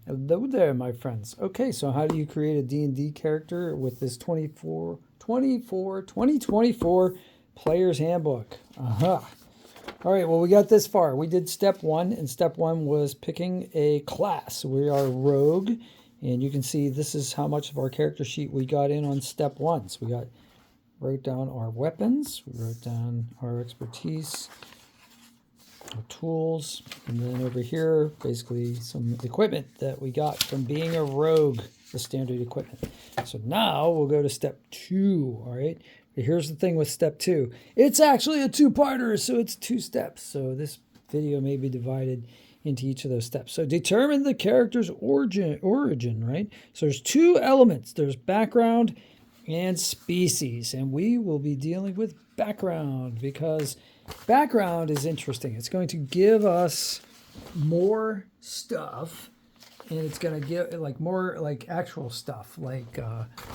Hello there, my friends. Okay, so how do you create a D&D character with this 2024 Player's Handbook? Aha. All right, well, we got this far. We did step one, and step one was picking a class. We are rogue, and you can see this is how much of our character sheet we got in on step one. So we wrote down our weapons, we wrote down our expertise, our tools, and then over here, basically some equipment that we got from being a rogue, the standard equipment. So now we'll go to step two, all right? But here's the thing with step two. It's actually a two-parter, so it's two steps. So this video may be divided into each of those steps. So determine the character's origin, right? So there's two elements. There's background and species, and we will be dealing with background because background is interesting. It's going to give us more stuff, and it's going to give like more like actual stuff like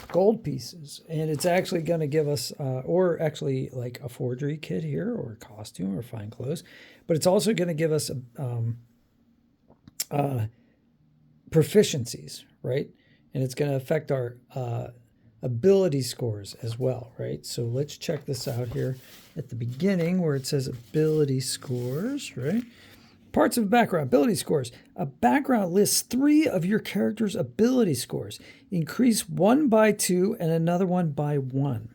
gold pieces, and it's actually going to give us or actually like a forgery kit here or a costume or fine clothes, but it's also going to give us proficiencies, right? And it's going to affect our ability scores as well, right? So let's check this out here at the beginning where it says ability scores, right? Parts of background, ability scores. A background lists 3 of your character's ability scores. Increase one by 2 and another one by 1.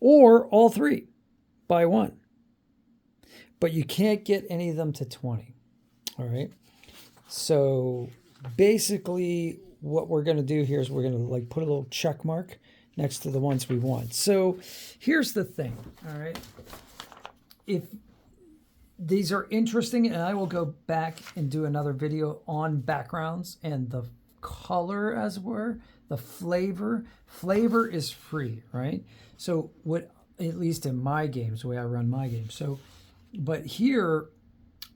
Or all 3 by 1. But you can't get any of them to 20. All right. So basically what we're going to do here is we're going to like put a little check mark next to the ones we want. So here's the thing, all right? If these are interesting, and I will go back and do another video on backgrounds and the color, as it were, the flavor. Flavor is free, right? So what, at least in my games, the way I run my games. So, but here,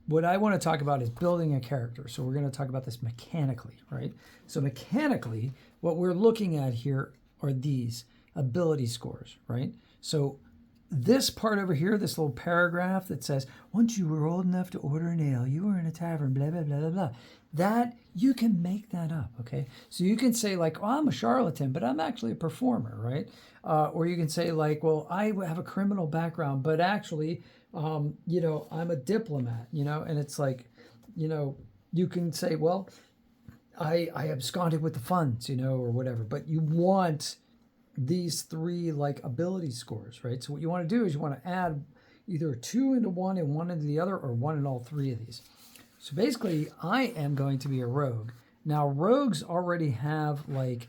what I want to talk about is building a character. So we're going to talk about this mechanically, right? So mechanically, what we're looking at here are these ability scores, right? So this part over here, this little paragraph that says, once you were old enough to order an ale, you were in a tavern, blah, blah, blah, blah, blah. That, you can make that up, okay? So you can say like, oh, I'm a charlatan, but I'm actually a performer, right? Or you can say like, well, I have a criminal background, but actually, you know, I'm a diplomat, you know, and it's like, you know, you can say, well, I absconded with the funds, you know, or whatever, but you want these 3 like ability scores, right? So what you want to do is you want to add either 2 into one and 1 into the other, or 1 in all 3 of these. So basically I am going to be a rogue. Now rogues already have like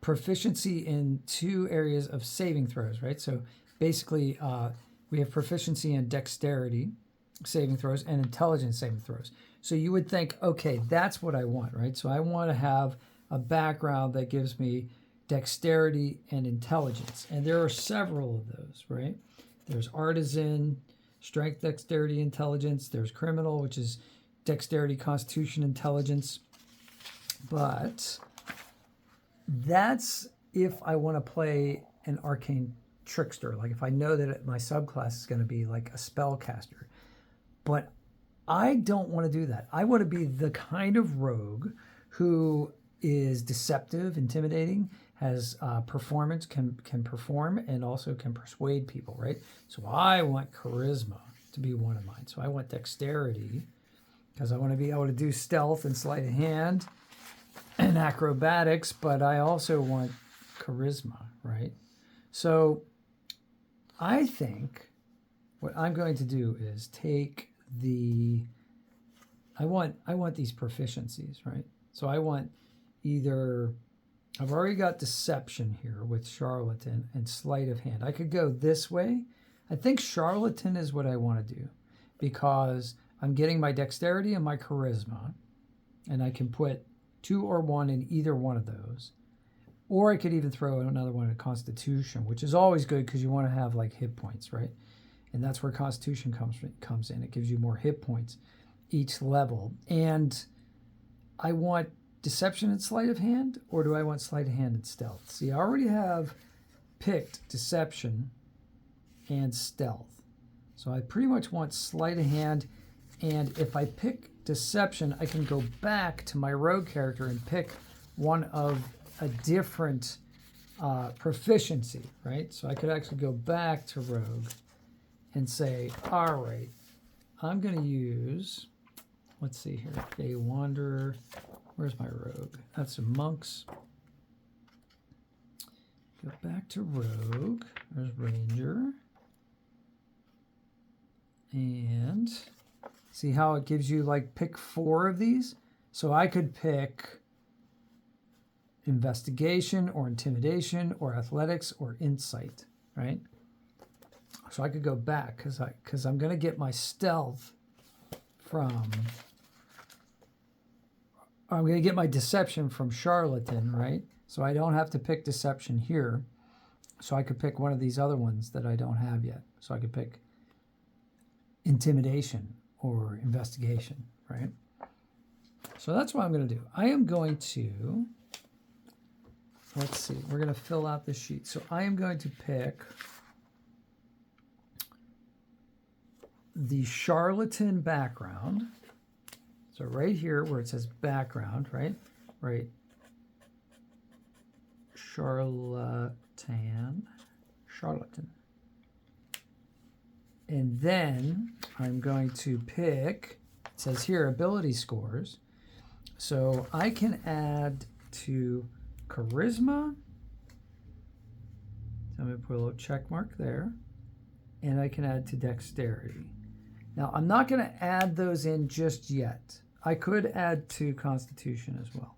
proficiency in 2 areas of saving throws, right? So basically we have proficiency in dexterity saving throws and intelligence saving throws. So you would think, okay, that's what I want, right? So I want to have a background that gives me dexterity and intelligence. And there are several of those, right? There's artisan, strength, dexterity, intelligence. There's criminal, which is dexterity, constitution, intelligence. But that's if I want to play an arcane trickster, like if I know that my subclass is going to be like a spellcaster. But I don't want to do that. I want to be the kind of rogue who is deceptive, intimidating, has performance, can perform, and also can persuade people, right? So I want charisma to be one of mine. So I want dexterity because I want to be able to do stealth and sleight of hand and acrobatics, but I also want charisma, right? So I think what I'm going to do is take I want these proficiencies, right? So I want either, I've already got deception here with charlatan and sleight of hand. I could go this way. I think charlatan is what I want to do because I'm getting my dexterity and my charisma, and I can put 2 or 1 in either one of those. Or I could even throw another one at constitution, which is always good because you want to have like hit points, right? And that's where constitution comes in. It gives you more hit points each level. And I want deception and sleight of hand, or do I want sleight of hand and stealth? See, I already have picked deception and stealth. So I pretty much want sleight of hand. And if I pick deception, I can go back to my rogue character and pick one of a different proficiency, right? So I could actually go back to rogue and say, all right, I'm going to use, let's see here, a wanderer. Where's my rogue? That's some monks. Go back to rogue. There's ranger. And see how it gives you like pick 4 of these? So I could pick investigation or intimidation or athletics or insight, right? So I could go back because I'm going to get my stealth from, I'm going to get my deception from charlatan, right? So I don't have to pick deception here. So I could pick one of these other ones that I don't have yet. So I could pick intimidation or investigation, right? So that's what I'm going to do. I am going to, let's see, we're going to fill out the sheet. So I am going to pick the charlatan background. So right here where it says background, right? Right. Charlatan. And then I'm going to pick, it says here, ability scores. So I can add to charisma. So I'm going to put a little check mark there. And I can add to dexterity. Now, I'm not going to add those in just yet. I could add to constitution as well.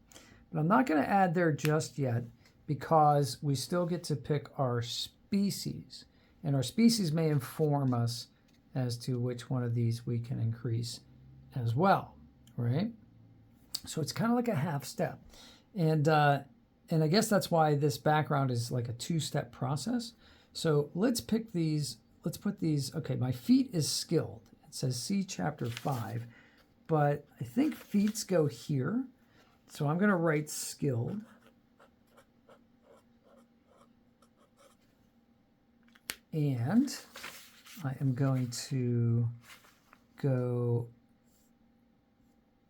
But I'm not going to add there just yet because we still get to pick our species. And our species may inform us as to which one of these we can increase as well, right? So it's kind of like a half step. And I guess that's why this background is like a 2-step process. So let's pick these. Let's put these. Okay, my feat is skilled. It says see chapter 5. But I think feats go here. So I'm going to write skilled. And I am going to go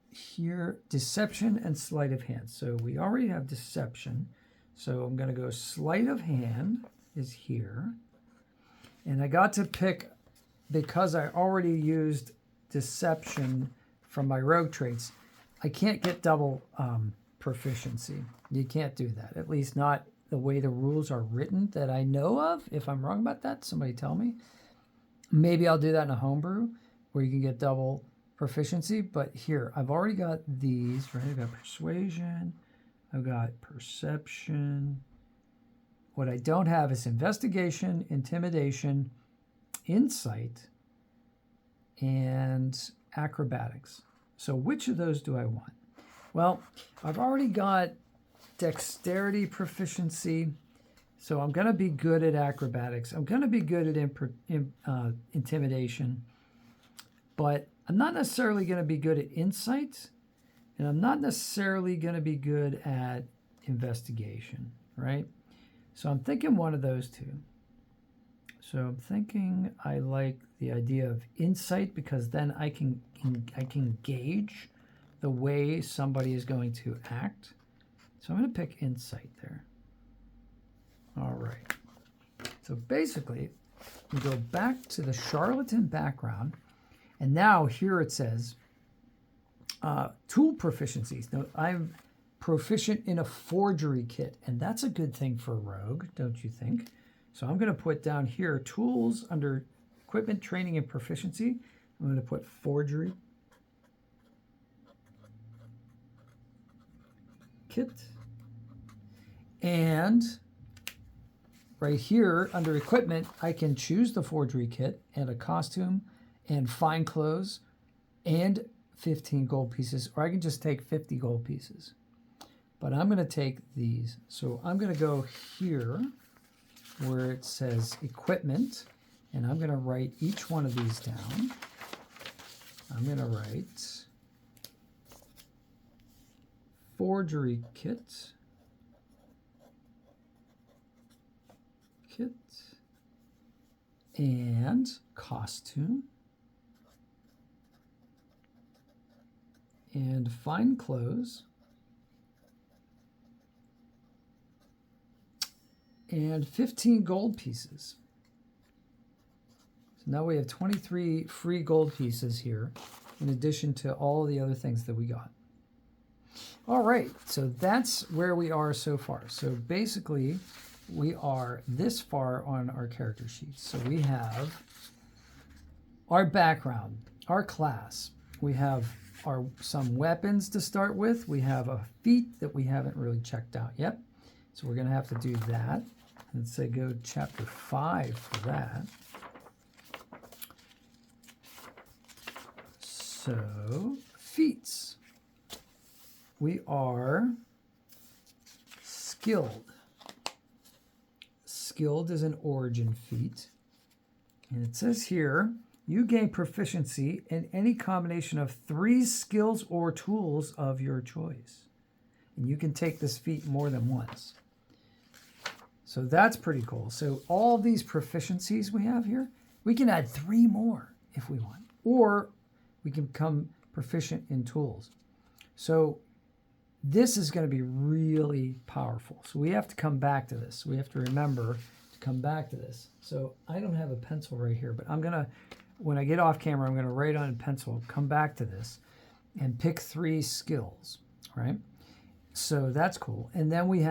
here, deception and sleight of hand. So we already have deception. So I'm going to go sleight of hand is here. And I got to pick, because I already used deception from my rogue traits, I can't get double proficiency. You can't do that, at least not the way the rules are written that I know of. If I'm wrong about that, somebody tell me. Maybe I'll do that in a homebrew where you can get double proficiency. But here, I've already got these, right? I've got persuasion. I've got perception. What I don't have is investigation, intimidation, insight, and acrobatics. So which of those do I want? Well, I've already got dexterity proficiency, so I'm going to be good at acrobatics. I'm going to be good at intimidation, but I'm not necessarily going to be good at insight, and I'm not necessarily going to be good at investigation, right? So I'm thinking one of those two. So I'm thinking I like the idea of insight because then I can gauge the way somebody is going to act. So I'm going to pick insight there. All right. So basically, we go back to the charlatan background, and now here it says tool proficiencies. Now I'm proficient in a forgery kit, and that's a good thing for a rogue, don't you think? So I'm going to put down here tools under equipment, training, and proficiency. I'm going to put forgery kit. And right here under equipment, I can choose the forgery kit and a costume and fine clothes and 15 gold pieces, or I can just take 50 gold pieces. But I'm going to take these. So I'm going to go here where it says equipment, and I'm going to write each one of these down. I'm going to write forgery kit, and costume, and find clothes. And 15 gold pieces. So now we have 23 free gold pieces here, in addition to all the other things that we got. All right, so that's where we are so far. So basically, we are this far on our character sheet. So we have our background, our class. We have some weapons to start with. We have a feat that we haven't really checked out yet. So we're going to have to do that. And say go to chapter 5 for that. So, feats. We are skilled. Skilled is an origin feat. And it says here, you gain proficiency in any combination of 3 skills or tools of your choice. And you can take this feat more than once. So that's pretty cool. So all these proficiencies we have here, we can add 3 more if we want. Or we can become proficient in tools. So this is going to be really powerful. So we have to come back to this. We have to remember to come back to this. So I don't have a pencil right here, but I'm going to, when I get off camera, I'm going to write on a pencil, come back to this, and pick 3 skills, right? So that's cool. And then we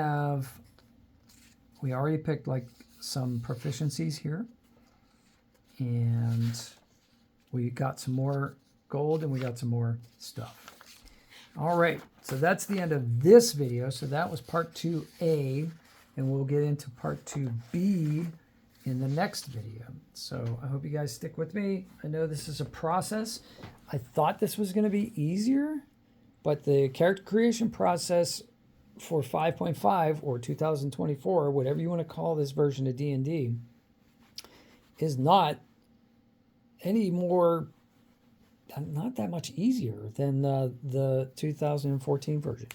already picked like some proficiencies here. And we got some more gold and we got some more stuff. All right, so that's the end of this video. So that was part 2A, and we'll get into part 2B in the next video. So I hope you guys stick with me. I know this is a process. I thought this was going to be easier, but the character creation process for 5.5 or 2024, whatever you want to call this version of D&D, is not any more, not that much easier than the 2014 version.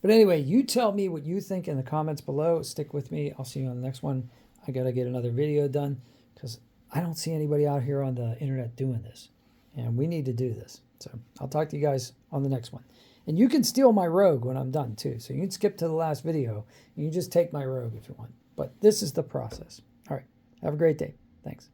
But anyway, you tell me what you think in the comments below. Stick with me. I'll see you on the next one. I got to get another video done because I don't see anybody out here on the internet doing this. And we need to do this. So I'll talk to you guys on the next one. And you can steal my rogue when I'm done too. So you can skip to the last video and you just take my rogue if you want. But this is the process. All right. Have a great day. Thanks.